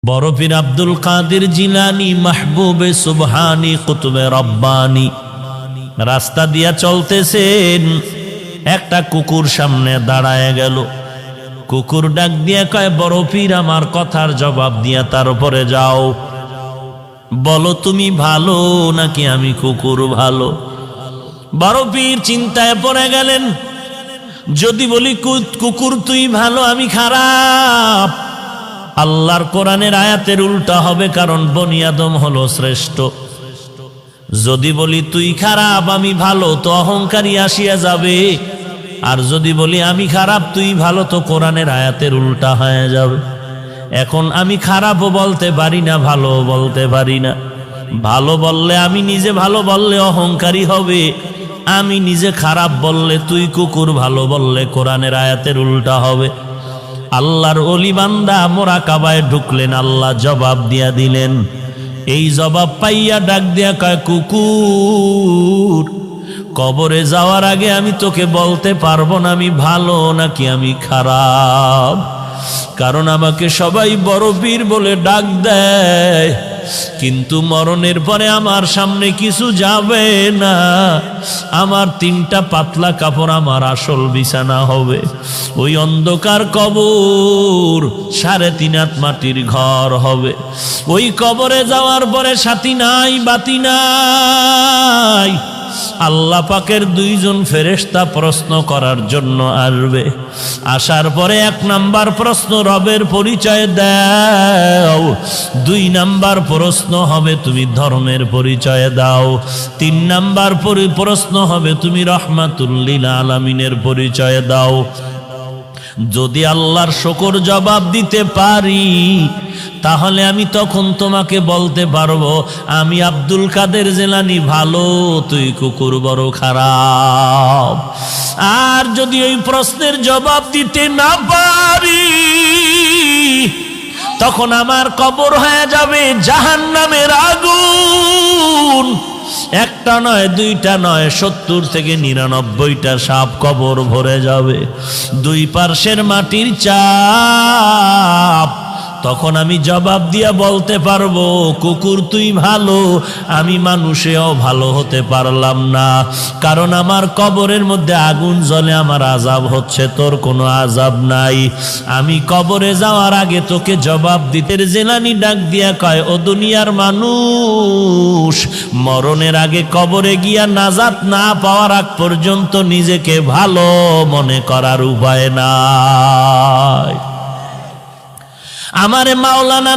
বড় পীর আব্দুল কাদের জিলানী মাহবুবে সুবহানী কুতুবে রব্বানী রাস্তা দিয়া চলতেছেন, একটা কুকুর সামনে দাঁড়ায় গেল। কুকুর ডাক দিয়া কয়, বড় পীর আমার কথার জবাব দিয়া তারপরে যাও, বলো তুমি ভালো নাকি আমি কুকুর ভালো। বড় পীর চিন্তায় পড়ে গেলেন, যদি বলি কুকুর তুই ভালো আমি খারাপ, আল্লাহর কোরআনের আয়াতের উল্টা হবে, কারণ বনি আদম হলো শ্রেষ্ঠ। যদি বলি তুই খারাপ আমি ভালো, তো অহংকারী আসিয়া যাবে। আর যদি বলি আমি খারাপ তুই ভালো, তো কোরআনের আয়াতের উল্টা হয়ে যাবে। এখন আমি খারাপও বলতে পারি না, ভালো বলতে পারি না। ভালো বললে আমি নিজে ভালো বললে অহংকারী হবে, আমি নিজে খারাপ বললে তুই কুকুর, ভালো বললে কোরআনের আয়াতের উল্টা হবে। আল্লাহর ওলি বান্দা মোরাকাবায় ঢুকলেন, আল্লাহ জবাব দিয়া দিলেন। এই জবাব পাইয়া ডাক দিয়া কয়, কুকুর কবরে যাওয়ার আগে আমি তোকে বলতে পারবো না আমি ভালো নাকি আমি খারাপ, কারণ আমাকে সবাই বড় পীর বলে ডাক দেয়, কিন্তু মরণের পরে আমার সামনে কিছু যাবে না। আমার তিনটা পাতলা কাপড় আমার আসল বিছানা হবে, ওই অন্ধকার কবর 3.5 হাত মাটির ঘর হবে। ওই কবরে যাওয়ার পরে সাথী নাই বাতি নাই, আল্লাহ পাকের 2 জন ফেরেশতা প্রশ্ন করার জন্য আসবে। আসার পরে 1 নাম্বার প্রশ্ন রবের পরিচয় দাও, 2 নাম্বার প্রশ্ন হবে তুমি ধর্মের পরিচয় দাও, 3 নাম্বার প্রশ্ন হবে তুমি রহমাতুল লিল আলামিনের পরিচয় দাও। যদি আল্লাহর শুকর জবাব দিতে পারি, তাহলে আমি তখন তোমাকে বলতে পারবো আমি আব্দুল কাদের জিলানী ভালো, তুই কুকুর বড় খারাপ। আর যদি ওই প্রশ্নের জবাব দিতে না পারি, তখন আমার কবর হয়ে যাবে জাহান্নামের আগুন। 1টা নয় 2টা নয়, 70 থেকে 99টা সাপ কবর ভরে যাবে, 2 পার্শ্বের মাটির চাপ। তখন আমি জবাব দিয়া বলতে পারবো, কুকুর তুই ভালো, আমি মানুষেও ভালো হতে পারলাম না, কারণ আমার কবরের মধ্যে আগুন জ্বলে, আমার আযাব হচ্ছে, তোর কোনো আযাব নাই। আমি কবরে যাওয়ার আগে তোকে জবাব দিতে। জিলানী ডাক দিয়া কয়, ও দুনিয়ার মানুষ, মরণের আগে কবরে গিয়া নাজাত না পাওয়ার আগ পর্যন্ত নিজেকে ভালো মনে করার উপায় নাই। আমারে মাওলানা